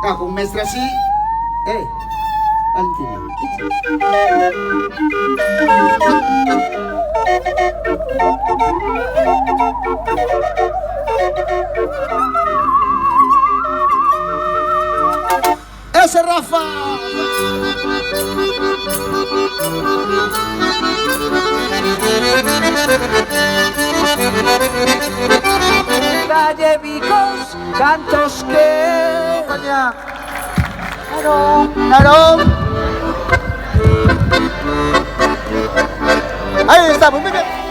Acá con mestre así. Antiguo. Ese Rafa. Calle Vicos, cantos que... Coña. Claro. Ahí estamos, muy bien.